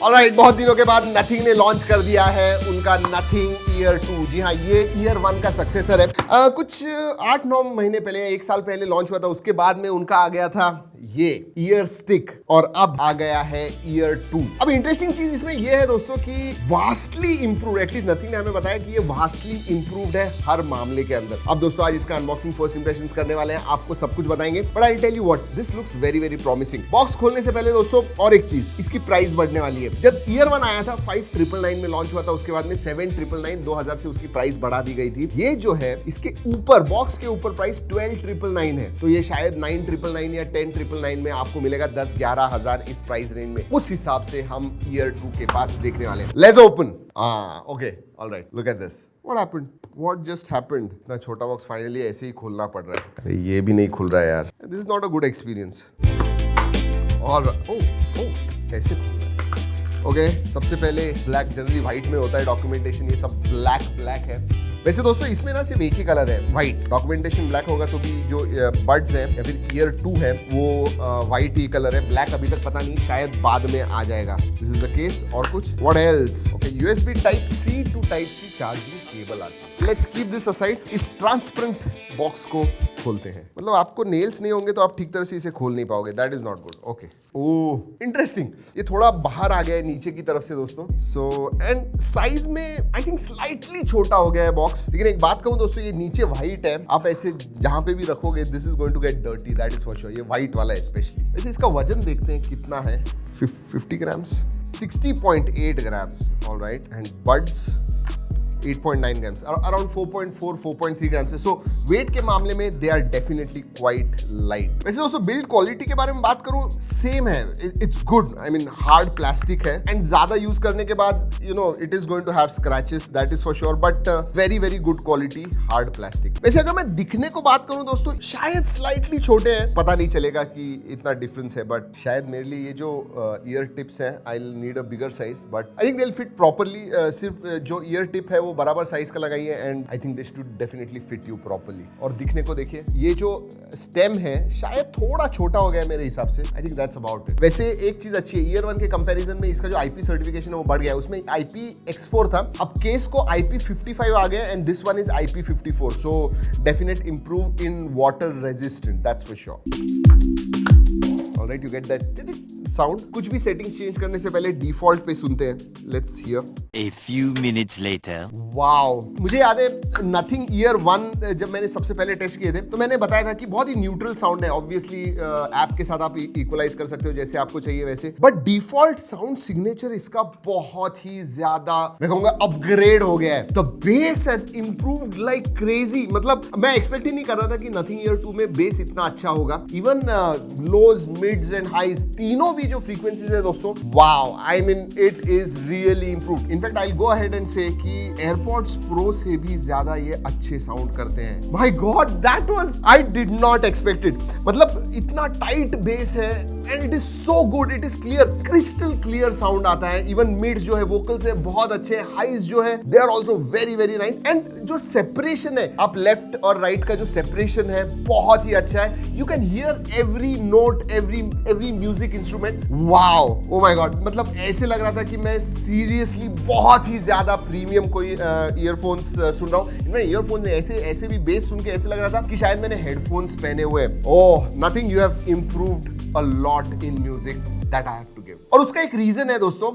Alright, बहुत दिनों के बाद नथिंग ने लॉन्च कर दिया है उनका नथिंग ईयर 2। जी हाँ, ये ईयर 1 का सक्सेसर है। कुछ 8-9 महीने पहले, 1 साल पहले लॉन्च हुआ था। उसके बाद में उनका आ गया था ये ईयर स्टिक और अब आ गया है ईयर 2। अब इंटरेस्टिंग चीज इसमें ये है दोस्तों कि वास्टली इंप्रूव, एटलीस्ट नथिंग ने हमें बताया कि ये वास्टली इंप्रूव्ड है हर मामले के अंदर। अब दोस्तों आज इसका अनबॉक्सिंग, फर्स्ट इंप्रेशंस करने वाले हैं, आपको सब कुछ बताएंगे। But I tell you what, this looks very very promising. Box खोलने से पहले दोस्तों और एक चीज, इसकी प्राइस बढ़ने वाली है। जब ईयर 1 आया था 5,999 में लॉन्च हुआ था, उसके बाद में 7,999 2000 से उसकी प्राइस बढ़ा दी गई थी। ये जो है इसके ऊपर, बॉक्स के ऊपर प्राइस 12,999 है, तो ये शायद 9,999 या 10,999 में आपको मिलेगा 10-11 हजार इस प्राइस रेंज में। उस हिसाब से हम ईयर 2 के पास देखने वाले हैं। Let's open. Okay, alright, look at this. What happened? What just happened? इतना छोटा बॉक्स फाइनली ऐसे ही खोलना पड़ रहा है। अरे ये भी नहीं खुल रहा है यार। This is not a good experience. और ऐसे खुल रहा है। ओके, सबसे पहले ब्लैक, जनरली व्हाइट में होता है डॉक्यूमेंटेशन, ये सब ब्लैक है। वैसे दोस्तों इसमें ना सिर्फ एक ही कलर है, व्हाइट। डॉक्यूमेंटेशन ब्लैक होगा तो भी जो बड्स हैं या फिर ईयर 2 है वो व्हाइट ही कलर है। ब्लैक अभी तक पता नहीं, शायद बाद में आ जाएगा। This is the case. और कुछ what else? Okay, USB type C to type C charging cable आती है। Let's keep this aside. इस ट्रांसपेरेंट बॉक्स को खोलते हैं। मतलब आपको नेल्स नहीं होंगे तो आप ठीक तरह से इसे खोल नहीं पाओगे। That is not good. Okay, oh interesting. ये थोड़ा बाहर आ गया है नीचे की तरफ से दोस्तों। सो एंड साइज में आई थिंक स्लाइटली छोटा हो गया है बॉक्स। लेकिन एक बात कहूं दोस्तों, ये नीचे व्हाइट है, आप ऐसे जहां पे भी रखोगे this is going to get dirty, that is for sure. ये व्हाइट वाला है स्पेशली। वैसे इसका वजन देखते हैं कितना है। 50 grams, 60.8 grams. Alright, and buds 8.9 grams, around 4.3 grams है। सो वेट के मामले में they are definitely quite light. वैसे दोस्तों बिल्ड क्वालिटी के बारे में बात करूं, सेम है, it's good. I mean hard plastic है एंड ज्यादा यूज करने के बाद you know it is going to have scratches, that is for sure, but very very good quality hard plastic. वैसे अगर मैं दिखने को बात करूं दोस्तों, शायद स्लाइटली छोटे हैं, पता नहीं चलेगा कि इतना डिफरेंस है, बट शायद मेरे लिए ये जो ईयर टिप्स हैं, I will need a bigger size, but I think they will fit properly. सिर्फ जो ईयर टिप है वो बराबर साइज का लगाइए and I think they should definitely fit you properly. और दिखने को देखिए, ये जो स्टेम है शायद थोड़ा छोटा हो गया है मेरे हिसाब से। I think that's about it. वैसे एक चीज अच्छी है, ईयर 1 के कंपैरिजन में इसका जो आईपी सर्टिफिकेशन है वो बढ़ गया है। उसमें IPX4 था, अब केस को IP55 आ गया and this one is IP54, so definite improve in water resistant, that's for sure. Alright, you get that sound. कुछ भी सेटिंग्स चेंज करने से पहले डिफॉल्ट पे सुनते हैं। Let's hear. A few minutes later. Wow, मुझे याद है नथिंग ईयर 1 जब मैंने सबसे पहले टेस्ट किए थे तो मैंने बताया था कि बहुत ही न्यूट्रल साउंड है। ऑब्वियसली ऐप के साथ आप इक्वलाइज कर सकते हो जैसे आपको चाहिए वैसे, बट डिफॉल्ट साउंड सिग्नेचर इसका बहुत ही ज्यादा, मैं कहूंगा, अपग्रेड हो गया है। The base has improved like crazy. मतलब मैं एक्सपेक्ट ही नहीं कर रहा था कि नथिंग ईयर 2 में बेस इतना अच्छा होगा। Even lows, mids and highs, तीनों भी जो फ्रीक्वेंसीज है दोस्तों, wow, I mean it is really improved. In fact I go ahead and say कि एयरपॉड्स प्रो से भी ज्यादा ये अच्छे साउंड करते हैं। My God, that was, I did not expect it. मतलब इतना टाइट बेस है and it is so good, it is clear, crystal clear sound आता है। इवन मिड्स जो है, वोकल्स है बहुत अच्छे, हाइज जो है they are also very very nice. And जो सेपरेशन है, आप लेफ्ट और राइट का जो सेपरेशन है बहुत ही अच्छा है। You can hear every note, every music instrument. Wow, oh my God, मतलब ऐसे लग रहा था कि मैं सीरियसली बहुत ही ज्यादा प्रीमियम कोई ईयरफोन्स सुन रहा हूँ। इनमें ईयरफोन्स ऐसे भी बेस सुन के ऐसे लग रहा था कि शायद मैंने हेडफोन्स पहने हुए हैं। Oh, nothing, you have improved a lot in music that I have to give। और उसका एक रीजन है दोस्तों,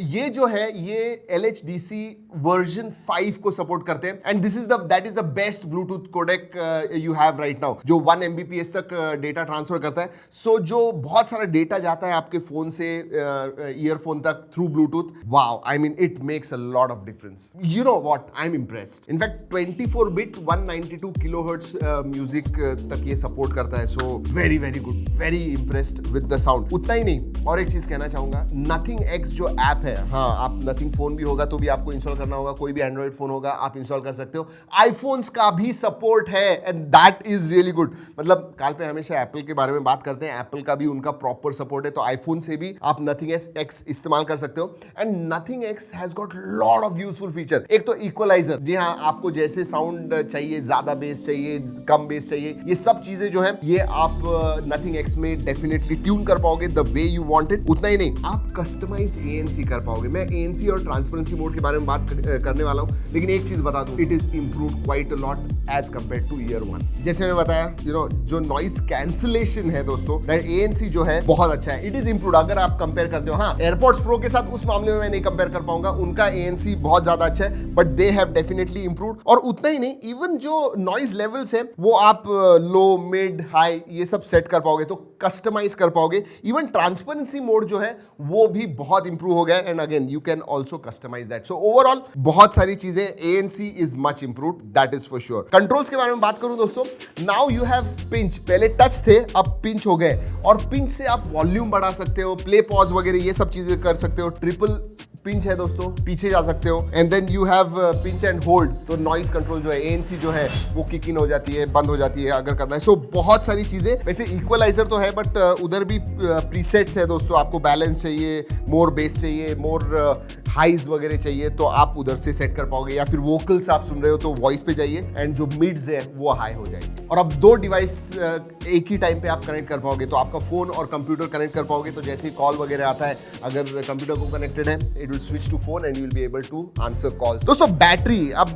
ये जो है ये LHDC वर्जन 5 को सपोर्ट करते हैं and that is the best Bluetooth codec you have right now, जो 1 Mbps तक डेटा ट्रांसफर करता है। सो जो बहुत सारा डेटा जाता है आपके फोन से ईयरफोन तक through Bluetooth, wow, I mean it makes a lot of difference. You know what, I am impressed. In fact 24-bit 192 kilohertz music तक ये सपोर्ट करता है। So very very good, very impressed with the sound. उतना ही नहीं, और एक चीज कहना चाहूंगा, नथिंग एक्स जो ऐप है, हाँ, आप नथिंग फोन भी होगा तो भी आपको इंस्टॉल करना होगा, कोई भी एंड्रॉइड फोन होगा आप इंस्टॉल कर सकते हो। आईफोन्स का भी सपोर्ट है and that is really good. मतलब काल पे हमेशा एप्पल के बारे में बात करते हैं, एप्पल का भी उनका प्रॉपर सपोर्ट है, तो आईफोन से भी आप नथिंग एक्स इस्तेमाल कर सकते हो। And nothing x has got lot of useful feature. एक तो इक्वलाइजर, जी हाँ, आपको जैसे साउंड चाहिए, ज्यादा बेस चाहिए, कम बेस चाहिए, ये सब चीजें जो है ये आप नथिंग एक्स में डेफिनेटली ट्यून कर पाओगे the way you want it. उतना ही नहीं, आप कस्टमाइज्ड ANC कर पाओगे। मैं ANC और ट्रांसपेरेंसी मोड के बारे में बात करने वाला हूँ, लेकिन एक चीज बता दूं, it is improved quite a lot as compare to ear 1। जैसे मैंने बताया, जो नॉइस कैंसिलेशन है दोस्तों, दैट ANC जो है बहुत अच्छा है, इट इज इम्प्रूव्ड। अगर आप कंपेयर करते हो, हाँ, एयरपॉड्स प्रो के साथ उस मामले में मैं नहीं कंपेयर कर पाऊंगा, उनका ANC बहुत ज्यादा अच्छा है, but they have definitely improved. और उतना ही नहीं, इवन जो नॉइज लेवल्स है वो आप लो, मिड, हाई ये सब सेट कर पाओगे, तो कस्टमाइज कर पाओगे। इवन ट्रांसपेरेंसी मोड जो है वो भी बहुत इंप्रूव हो गया, and again you can also customise that. So overall बहुत सारी चीजें, ANC is much improved, that is for sure. Controls के बारे में बात करूं दोस्तों, नाउ यू हैव पिंच। पहले टच थे, अब पिंच हो गए, और पिंच से आप वॉल्यूम बढ़ा सकते हो, प्ले पॉज वगैरह ये सब चीजें कर सकते हो। ट्रिपल पिंच है दोस्तों, पीछे जा सकते हो, and then you have pinch and hold, तो नॉइज कंट्रोल जो है, ANC जो है वो किक इन हो जाती है, बंद हो जाती है अगर करना है। सो बहुत सारी चीजें। वैसे इक्वलाइजर तो है, बट उधर भी प्रीसेट्स है दोस्तों। आपको बैलेंस चाहिए, मोर बेस चाहिए, मोर हाइज वगैरह चाहिए, तो आप उधर से सेट कर पाओगे, या फिर वोकल्स आप सुन रहे हो तो वॉइस पे जाइए, एंड जो मिड्स है वो हाई हो जाएगी। और अब 2 डिवाइस एक ही टाइम पे आप कनेक्ट कर पाओगे, तो आपका फोन और कंप्यूटर कनेक्ट कर पाओगे, तो जैसे ही कॉल वगैरह आता है, अगर कंप्यूटर को कनेक्टेड है, it will switch to phone and you will be able to answer call. दोस्तों बैटरी, अब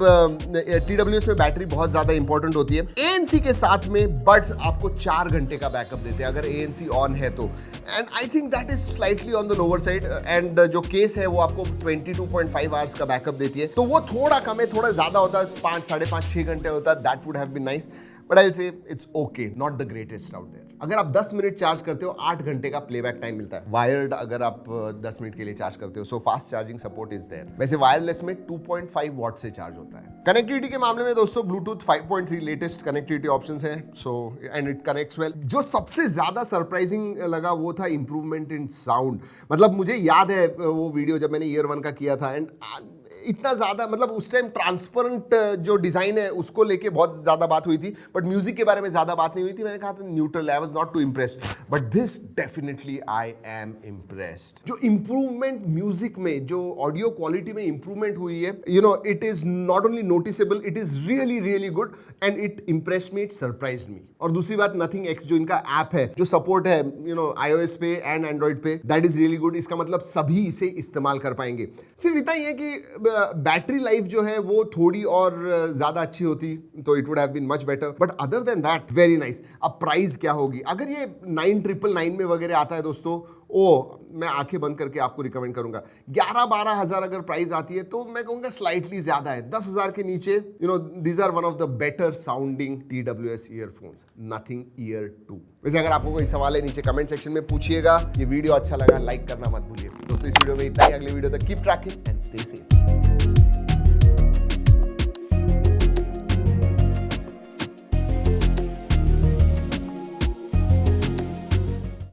TWS में बैटरी बहुत ज्यादा इंपॉर्टेंट होती है। ANC के साथ में बड्स आपको 4 घंटे का बैकअप देते हैं अगर ANC ऑन है तो, and I think that is slightly on the lower side. And जो केस है वो आपको 22.5 आवर्स का बैकअप देती है, तो वो थोड़ा कम है, थोड़ा ज्यादा होता है, 5, 5.5, 6 घंटे होता है, that would have been nice, but I will say it's okay, not the greatest out there. अगर आप 10 मिनट चार्ज करते हो, 8 घंटे का प्लेबैक टाइम मिलता है। वायर्ड अगर आप 10 मिनट के लिए चार्ज करते हो, so fast charging support is there. वैसे वायरलेस में 2.5 वॉट से चार्ज होता है। कनेक्टिविटी के मामले में दोस्तों, ब्लूटूथ 5.3 लेटेस्ट कनेक्टिविटी ऑप्शंस हैं, so and it connects well. जो सबसे ज्यादा सरप्राइजिंग लगा वो था इंप्रूवमेंट इन साउंड। मतलब मुझे याद है वो वीडियो जब मैंने ईयर 1 का किया था, एंड इतना ज्यादा, मतलब उस टाइम ट्रांसपेरेंट जो डिजाइन है उसको लेके बहुत ज्यादा बात हुई थी, बट म्यूजिक के बारे में ज्यादा बात नहीं हुई थी। मैंने कहा था neutral, I was not too impressed, but this definitely I am impressed. जो इंप्रूवमेंट म्यूजिक में, जो ऑडियो क्वालिटी में इंप्रूवमेंट हुई है, it is not only noticeable, it is really really good, and it impressed me, it surprised me. और दूसरी बात, nothing x जो इनका ऐप है, जो सपोर्ट है iOS पे एंड एंड्रॉइड पे, दैट इज रियली गुड। इसका मतलब सभी इसे इस्तेमाल कर पाएंगे। सिर्फ इतना ही है कि बैटरी लाइफ जो है वो थोड़ी और ज्यादा अच्छी होती तो it would have been much better, but other than that very nice. अब प्राइस क्या होगी? अगर ये 9999 में वगैरह आता है दोस्तों, मैं आंखें बंद करके आपको रिकमेंड करूंगा। 11-12 हजार अगर प्राइस आती है तो मैं कहूंगा स्लाइटली ज्यादा है। 10,000 के नीचे these are one of the better sounding TWS earphones, nothing ear 2। वैसे अगर आपको कोई सवाल है नीचे कमेंट सेक्शन में पूछिएगा। ये वीडियो अच्छा लगा लाइक करना मत भूलिए दोस्तों। इस वीडियो में इतना ही, अगले वीडियो तक keep trekking and stay safe.